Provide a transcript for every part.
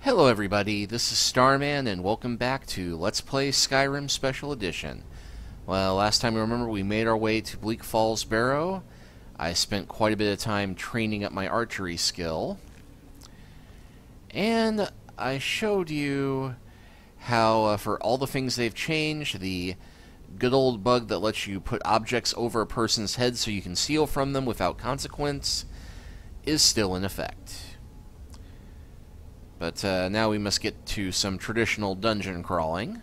Hello everybody, this is Starman and welcome back to Let's Play Skyrim Special Edition. Well, last time you remember we made our way to Bleak Falls Barrow. I spent quite a bit of time training up my archery skill. And I showed you how for all the things they've changed, the good old bug that lets you put objects over a person's head so you can steal from them without consequence is still in effect. But now we must get to some traditional dungeon crawling.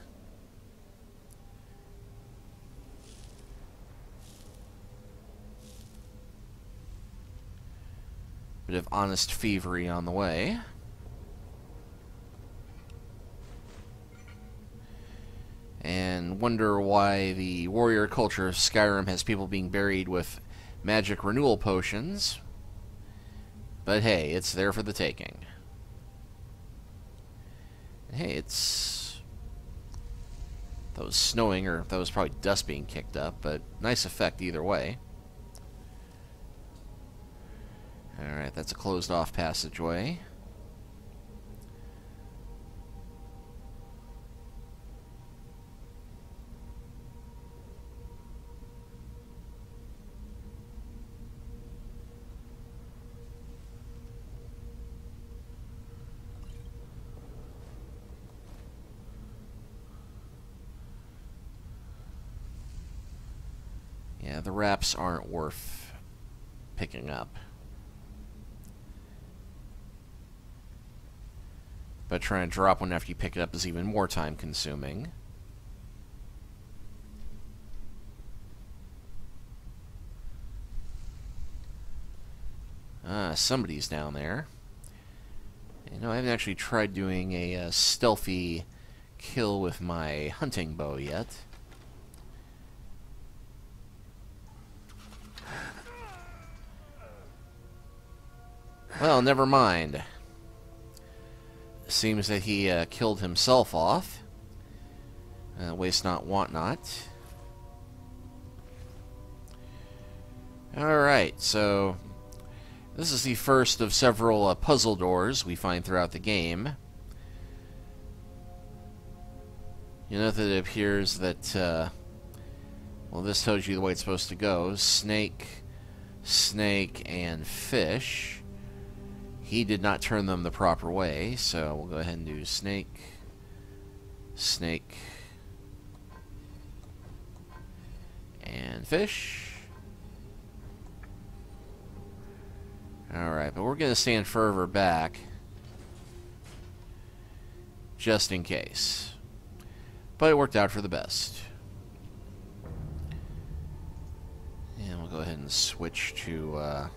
Bit of honest thievery on the way. And wonder why the warrior culture of Skyrim has people being buried with magic renewal potions. But hey, it's there for the taking. Hey, it's... that was snowing, or that was probably dust being kicked up, but nice effect either way. Alright, that's a closed-off passageway. Yeah, the wraps aren't worth picking up. But trying to drop one after you pick it up is even more time consuming. Ah, somebody's down there. You know, I haven't actually tried doing a stealthy kill with my hunting bow yet. Well, never mind. Seems that he killed himself off. Waste not, want not. Alright, so this is the first of several puzzle doors we find throughout the game. You know that it appears that, well, this tells you the way it's supposed to go. Snake, snake, and fish. He did not turn them the proper way, so we'll go ahead and do snake, snake, and fish. Alright, but we're going to stand further back, just in case. But it worked out for the best. And we'll go ahead and switch to...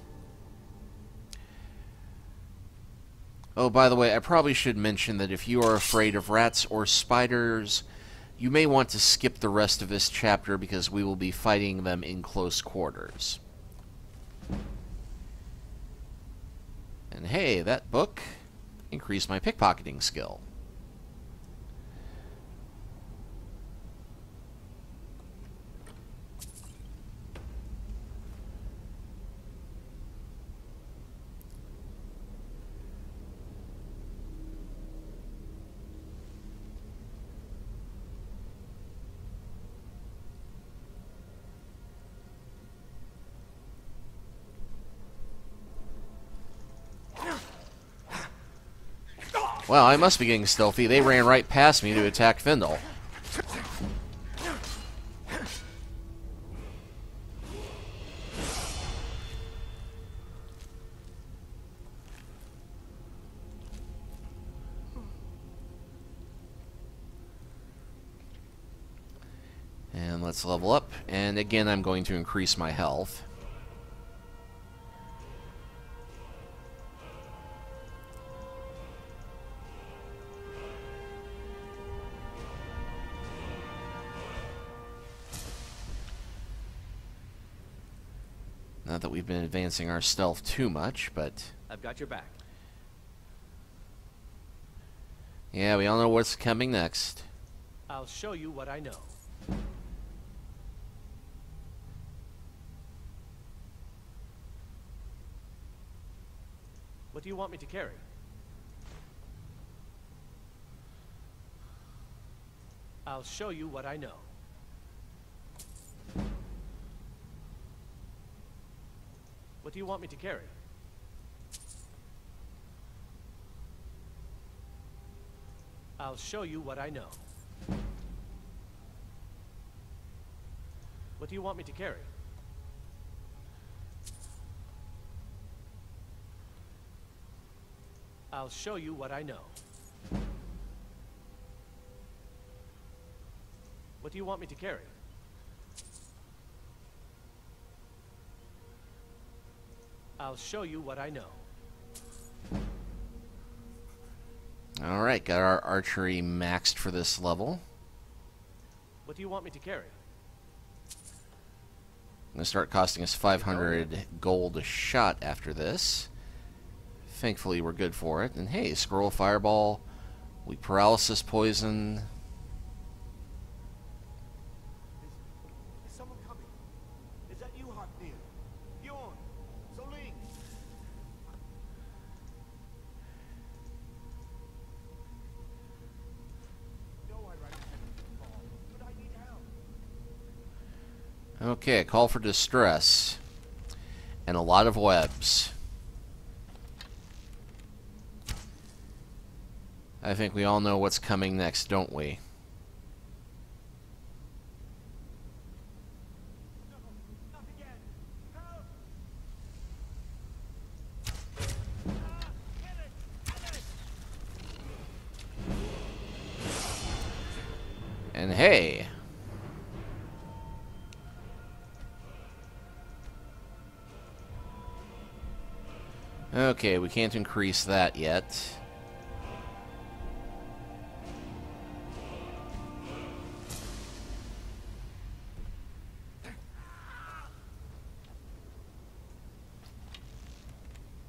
Oh, by the way, I probably should mention that if you are afraid of rats or spiders, you may want to skip the rest of this chapter because we will be fighting them in close quarters. And hey, that book increased my pickpocketing skill. Well, I must be getting stealthy. They ran right past me to attack Findle. And let's level up. And again, I'm going to increase my health. Not that we've been advancing our stealth too much, but... I've got your back. yeah, we all know what's coming next. I'll show you what I know. What do you want me to carry? I'll show you what I know. What do you want me to carry? I'll show you what I know. What do you want me to carry? I'll show you what I know. What do you want me to carry? I'll show you what I know. Alright, got our archery maxed for this level. What do you want me to carry? Going to start costing us 500 gold a shot after this. Thankfully, we're good for it. And hey, Squirrel Fireball, we paralysis poison. Is someone coming? Is that you, Haknir? Bjorn? Soling? No, I ran ahead of the fall, but I need help. Okay, a call for distress. And a lot of webs. I think we all know what's coming next, don't we? No, not again. Help! Get it! Get it! And hey, okay, we can't increase that yet.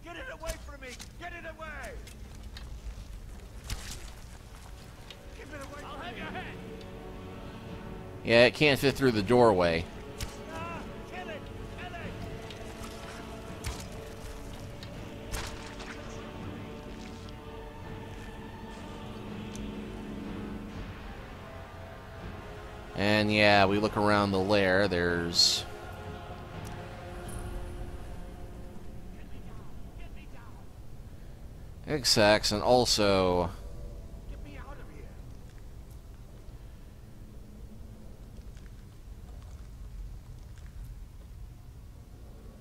Get it away from me! Get it away! Keep it away I'll from have me! your head! Yeah, it can't fit through the doorway. Kill it! Kill it! And yeah, we look around the lair, there's... Get me down! egg sacks, and also... Get me out of here!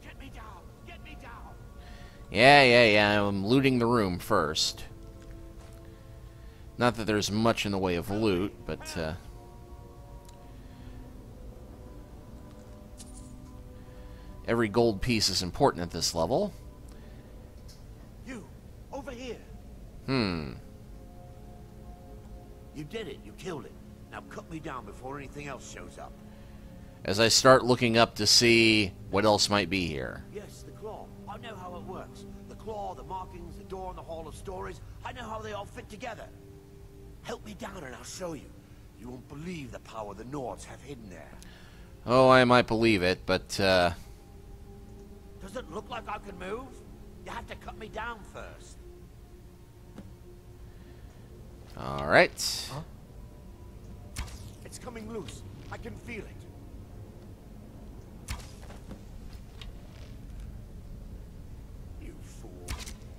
Get me down! Get me down! Yeah, I'm looting the room first. Not that there's much in the way of loot, but, every gold piece is important at this level. You! Over here! Hmm. You did it. You killed it. Now cut me down before anything else shows up. As I start looking up to see what else might be here. Yes, the claw. I know how it works. The claw, the markings, the door in the Hall of Stories. I know how they all fit together. Help me down and I'll show you. You won't believe the power the Nords have hidden there. Oh, I might believe it, but, Does it look like I can move? You have to cut me down first. alright. Huh? It's coming loose. I can feel it. You fool.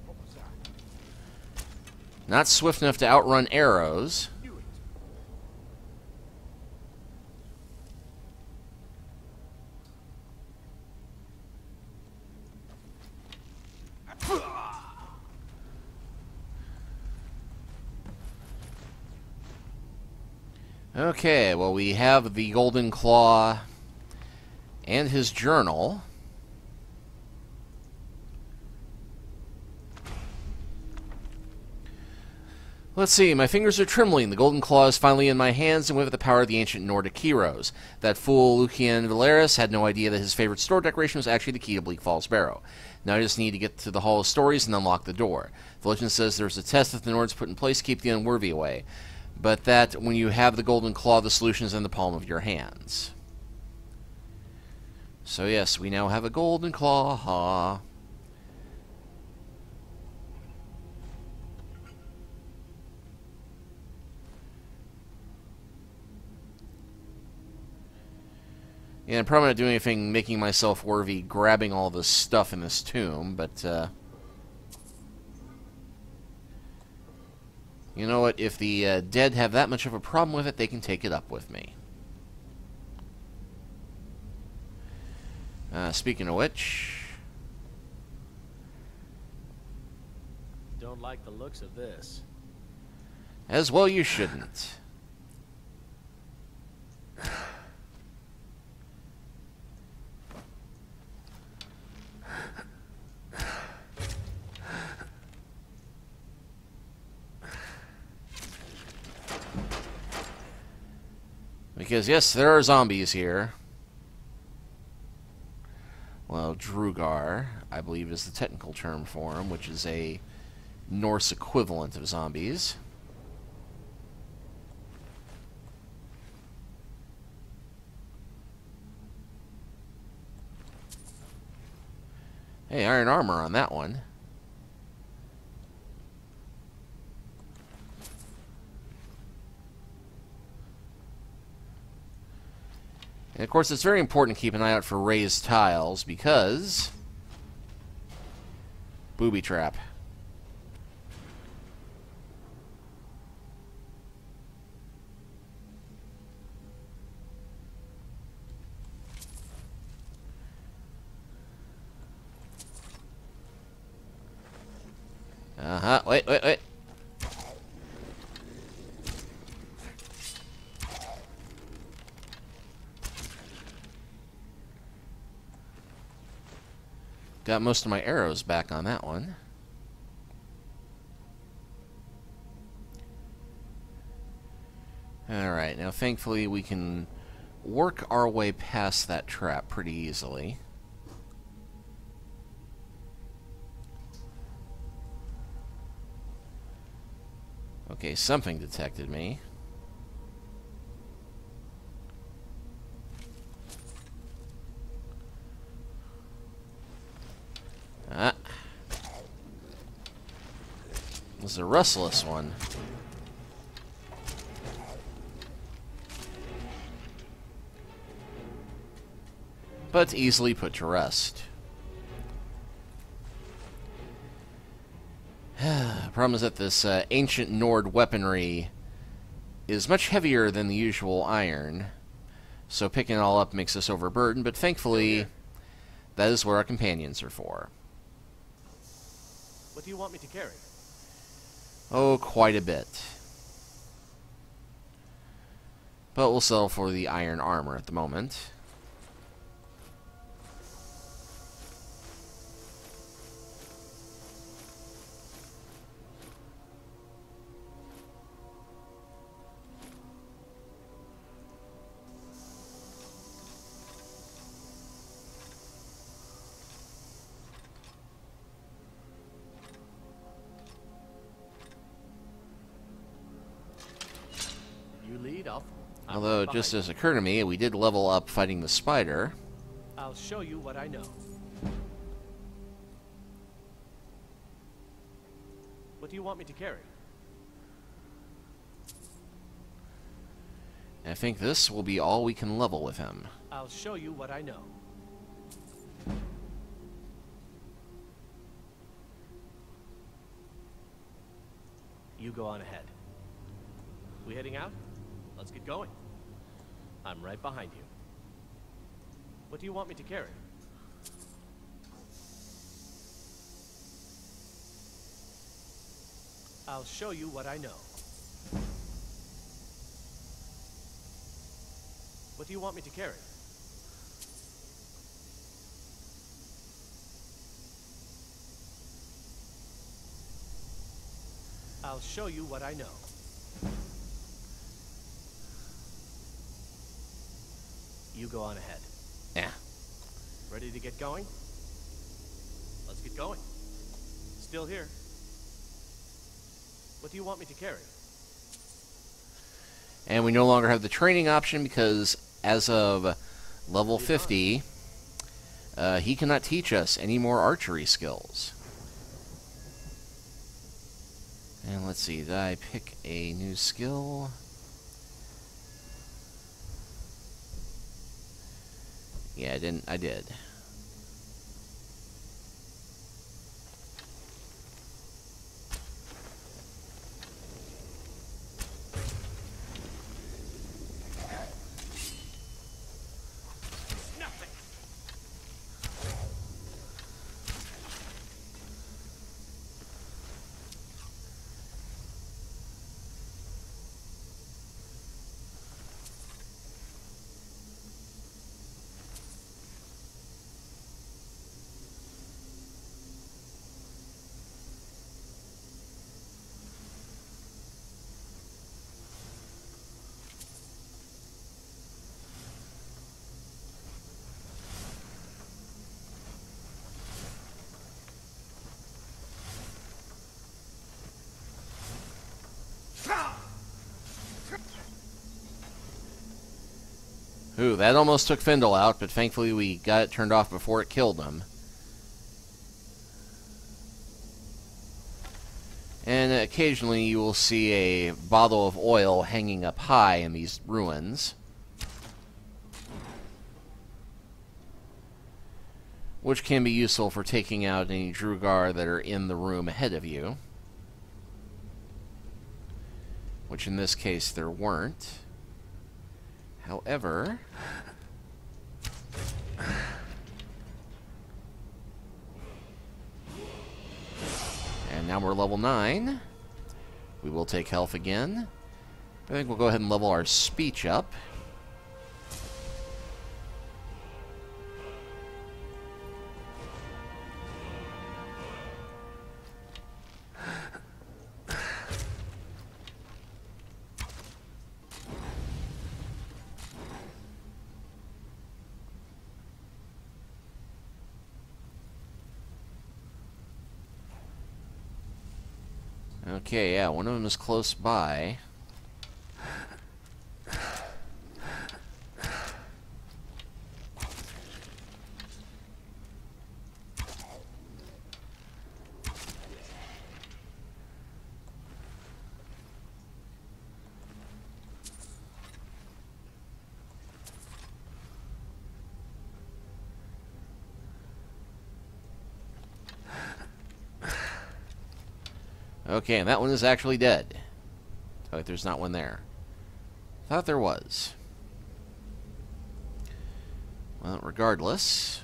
What was that? Not swift enough to outrun arrows. Knew it. Okay, well, we have the Golden Claw and his journal. Let's see, my fingers are trembling. The Golden Claw is finally in my hands, and with it the power of the ancient Nordic heroes. That fool Lucian Valeris had no idea that his favorite store decoration was actually the key to Bleak Falls Barrow. Now I just need to get to the Hall of Stories and unlock the door. The legend says there's a test that the Nords put in place to keep the unworthy away, but that when you have the Golden Claw, the solution is in the palm of your hands. So yes, we now have a Golden Claw. Ha. Yeah, I'm probably not doing anything making myself worthy grabbing all this stuff in this tomb, but, you know what? If the dead have that much of a problem with it, they can take it up with me. Speaking of which... Don't like the looks of this. As well you shouldn't. Because, yes, there are zombies here. Well, Draugar, I believe, is the technical term for them, which is a Norse equivalent of zombies. Hey, iron armor on that one. And of course, it's very important to keep an eye out for raised tiles because... booby trap. Wait. Got most of my arrows back on that one. Alright, now thankfully we can work our way past that trap pretty easily. Okay, something detected me. This is a restless one. But easily put to rest. Problem is that this ancient Nord weaponry is much heavier than the usual iron, so picking it all up makes us overburdened, but thankfully that is what our companions are for. What do you want me to carry? Oh, quite a bit. But we'll settle for the iron armor at the moment. Although, it just as occurred to me, we did level up fighting the spider. I'll show you what I know. What do you want me to carry? I think this will be all we can level with him. I'll show you what I know. You go on ahead. We heading out? Let's get going. I'm right behind you. What do you want me to carry? I'll show you what I know. What do you want me to carry? I'll show you what I know. You go on ahead. Yeah. Ready to get going? Let's get going. Still here. What do you want me to carry? And we no longer have the training option because as of level 50, he cannot teach us any more archery skills. And let's see, did I pick a new skill? Yeah, I did. Nothing. Ooh, that almost took Findle out, but thankfully we got it turned off before it killed him. And occasionally you will see a bottle of oil hanging up high in these ruins, which can be useful for taking out any Drugar that are in the room ahead of you. Which in this case there weren't. However, and now we're level 9. We will take health again. I think we'll go ahead and level our speech up. Okay, yeah, one of them is close by. Okay, and that one is actually dead. Oh, there's not one there. Thought there was. Well, regardless.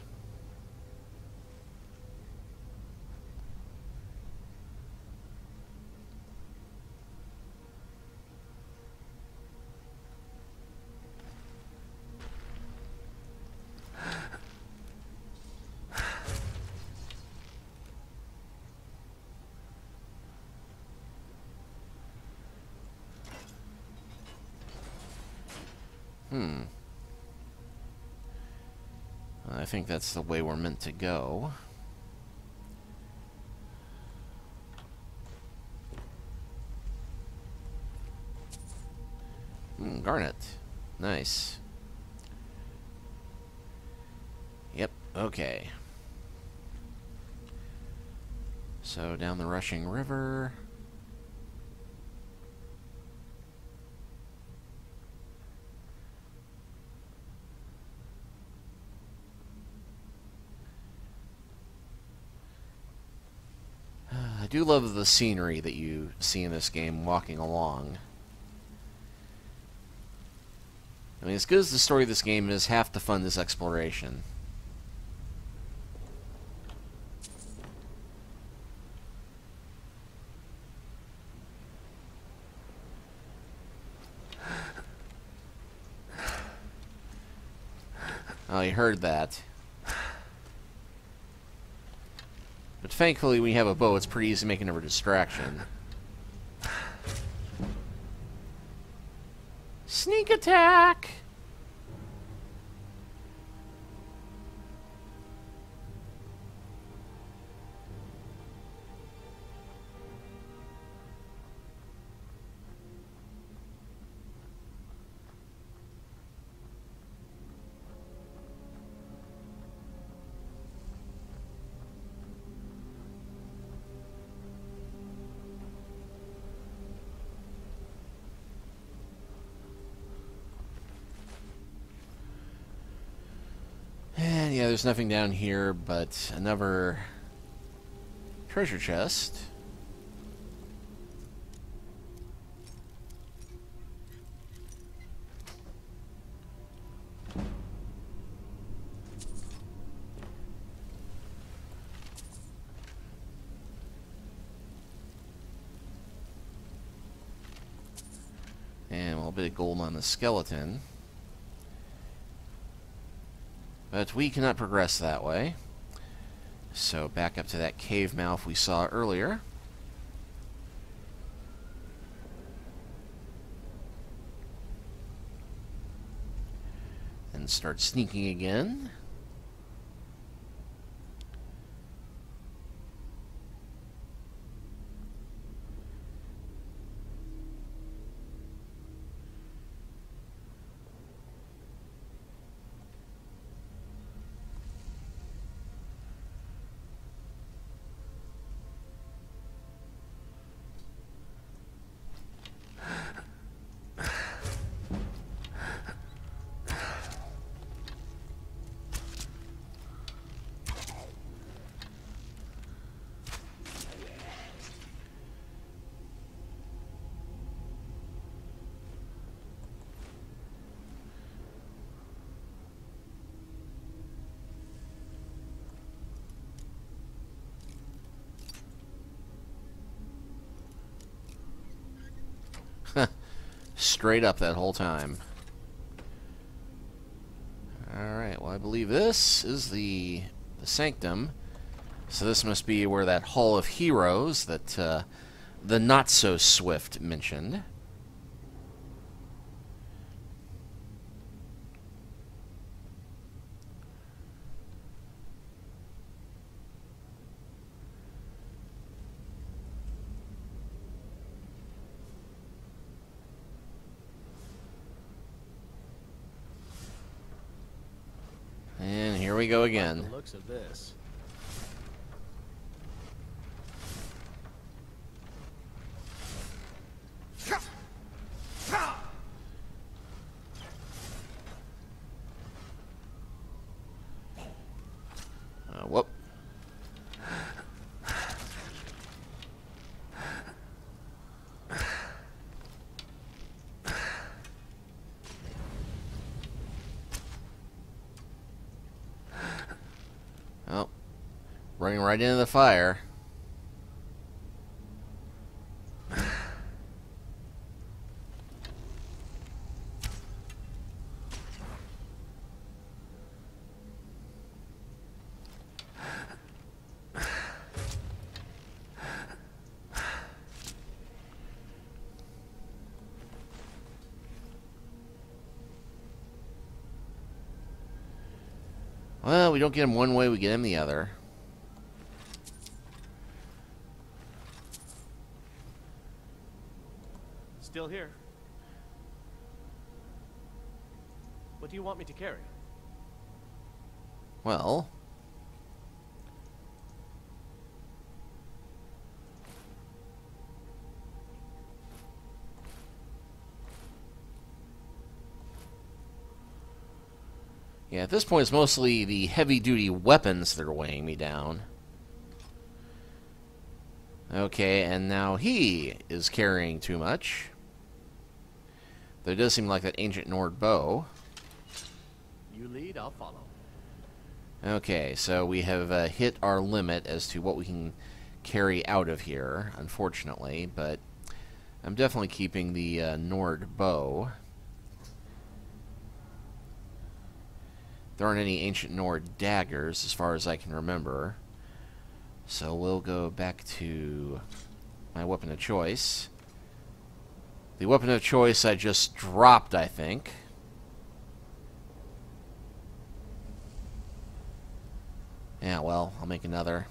I think that's the way we're meant to go. Garnet. Nice. Yep, okay. So down the rushing river. I do love the scenery that you see in this game walking along. I mean, as good as the story of this game is, half the fun is exploration. Oh, you heard that. But thankfully, when you have a bow, it's pretty easy to make another distraction. Sneak attack! there's nothing down here but another treasure chest. And a little bit of gold on the skeleton. But we cannot progress that way. So back up to that cave mouth we saw earlier. And start sneaking again. Straight up that whole time. Alright, well I believe this is the sanctum. So this must be where that Hall of Heroes that the Not-So-Swift mentioned. And here we go again. The looks of this. Whoop. Oh, running right into the fire. Well, we don't get him one way, we get him the other. Still here. What do you want me to carry? Well, yeah, at this point it's mostly the heavy-duty weapons that are weighing me down. Okay, and now he is carrying too much. There does seem like that ancient Nord bow. You lead, I'll follow. Okay, so we have hit our limit as to what we can carry out of here, unfortunately, but I'm definitely keeping the Nord bow. There aren't any ancient Nord daggers, as far as I can remember. So we'll go back to my weapon of choice. The weapon of choice I just dropped, I think. Yeah, well, I'll make another.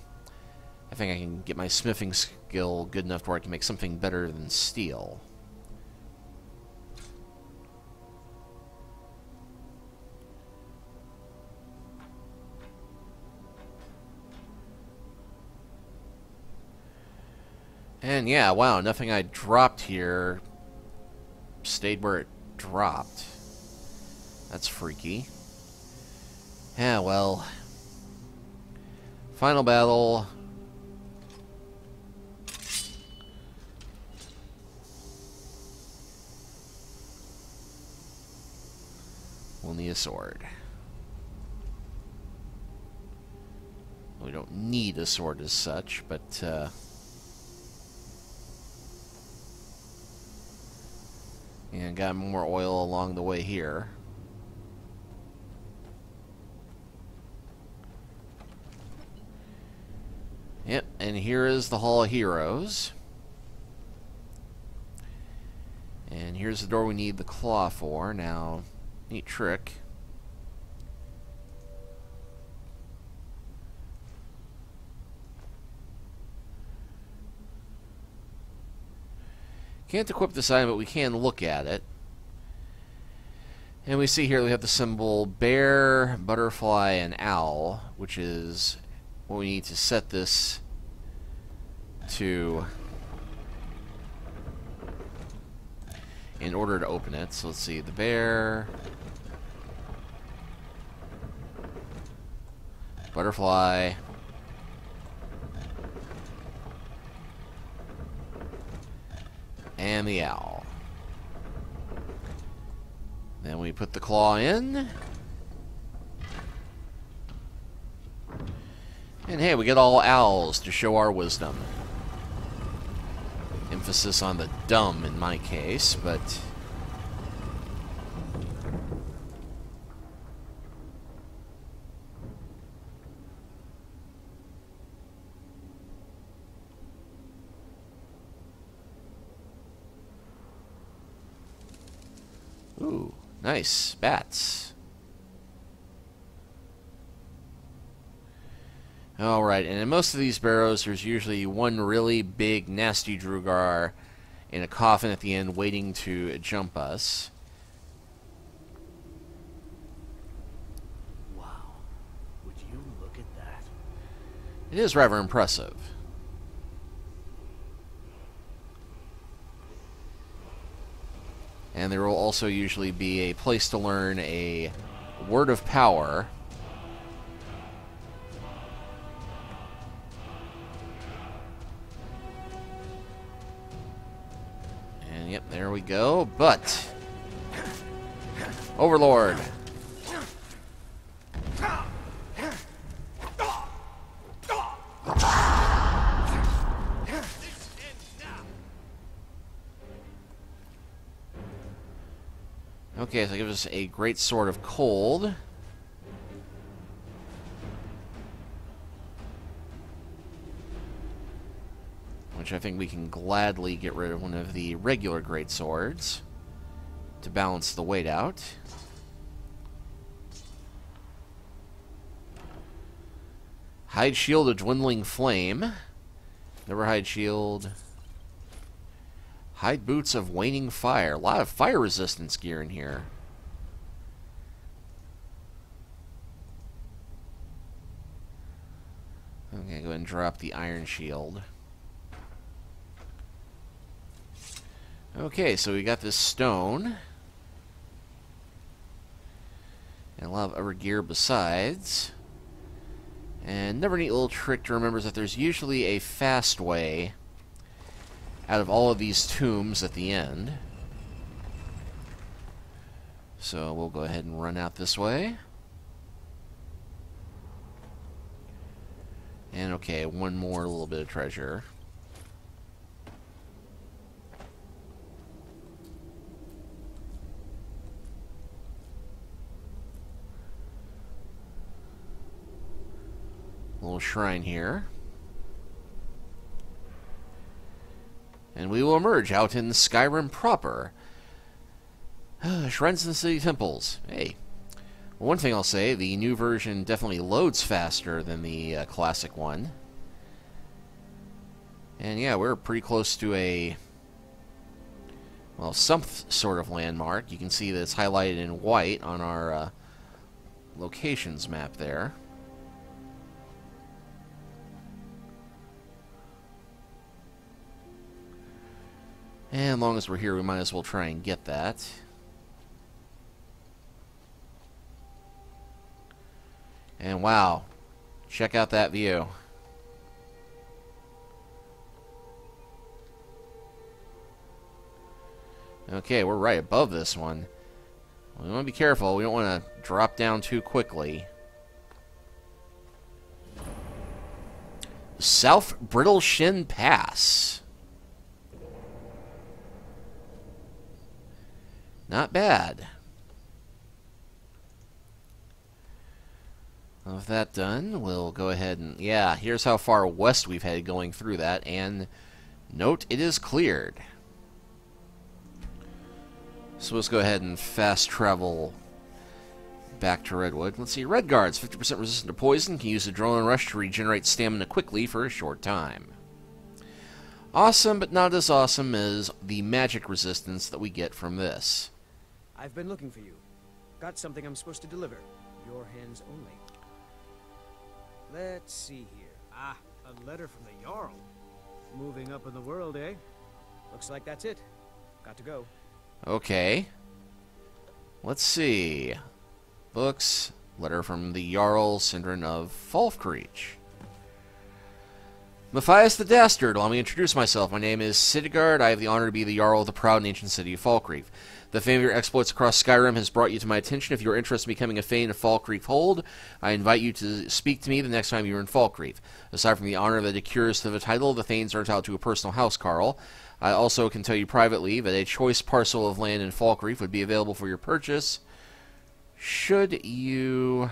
I think I can get my smithing skill good enough to where I can make something better than steel. And yeah, wow, nothing I dropped here stayed where it dropped. That's freaky. Yeah, well, Final battle. We'll need a sword. We don't need a sword as such, but and got more oil along the way here. Yep, and here is the Hall of Heroes. And here's the door we need the claw for. Now, neat trick. Can't equip this item, but we can look at it. And we see here we have the symbol bear, butterfly, and owl, which is what we need to set this to in order to open it. So let's see, the bear, butterfly, and the owl. Then we put the claw in. And hey, we get all owls to show our wisdom. Emphasis on the dumb in my case, but... Ooh, nice. Bats. Alright, and in most of these barrows, there's usually one really big, nasty Draugar in a coffin at the end waiting to jump us. Wow. Would you look at that? It is rather impressive. And there will also usually be a place to learn a word of power. And yep, there we go. But Overlord. Okay, so it gives us a great sword of cold. Which I think we can gladly get rid of one of the regular great swords to balance the weight out. Hide shield of dwindling flame. Never hide shield. Hide boots of waning fire. A lot of fire resistance gear in here. Okay, go ahead and drop the iron shield. Okay, so we got this stone. And a lot of other gear besides. And another neat little trick to remember is that there's usually a fast way out of all of these tombs at the end. So we'll go ahead and run out this way. And okay, one more little bit of treasure. Little shrine here. And we will emerge out in Skyrim proper. Shrines and city temples. Hey. Well, one thing I'll say, the new version definitely loads faster than the classic one. And yeah, we're pretty close to a... well, some sort of landmark. You can see that it's highlighted in white on our locations map there. And as long as we're here, we might as well try and get that. And wow, Check out that view. Okay, we're right above this one. We want to be careful. We don't want to drop down too quickly. South Brittle Shin Pass. Not bad. With that done, we'll go ahead and... Yeah, here's how far west we've headed going through that. And note, it is cleared. So let's go ahead and fast travel back to Redwood. Let's see. Red Guards, 50% resistant to poison. Can use Adrenaline Rush to regenerate stamina quickly for a short time. Awesome, but not as awesome as the magic resistance that we get from this. I've been looking for you. Got something I'm supposed to deliver. Your hands only. Let's see here. Ah, a letter from the Jarl. Moving up in the world, eh? Looks like that's it. Got to go. Okay. Let's see. Books. Letter from the Jarl, Syndron of Falkreach. Matthias the Dastard. Allow me to introduce myself. My name is Sidigard. I have the honor to be the Jarl of the proud and ancient city of Falkreach. The fame of your exploits across Skyrim has brought you to my attention. If you are interested in becoming a Thane of Falkreach Hold, I invite you to speak to me the next time you are in Falkreach. Aside from the honor that accrues to the title, the Thanes are entitled to a personal housecarl. I also can tell you privately that a choice parcel of land in Falkreach would be available for your purchase should you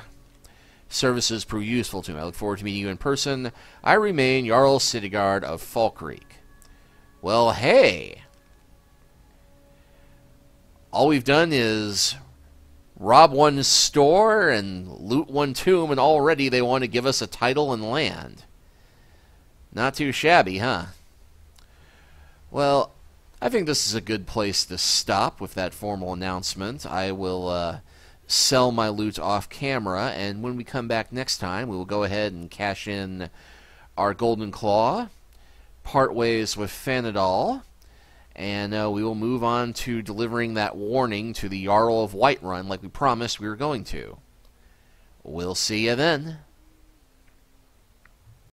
services prove useful to me. I look forward to meeting you in person. I remain Jarl Sidigard of Falkreach. Well, hey! All we've done is rob one store and loot one tomb, and already they want to give us a title and land. Not too shabby, huh? Well, I think this is a good place to stop with that formal announcement. I will sell my loot off camera, and when we come back next time, we will go ahead and cash in our Golden Claw, part ways with Fanadol, and we will move on to delivering that warning to the Jarl of Whiterun like we promised we were going to. We'll see you then.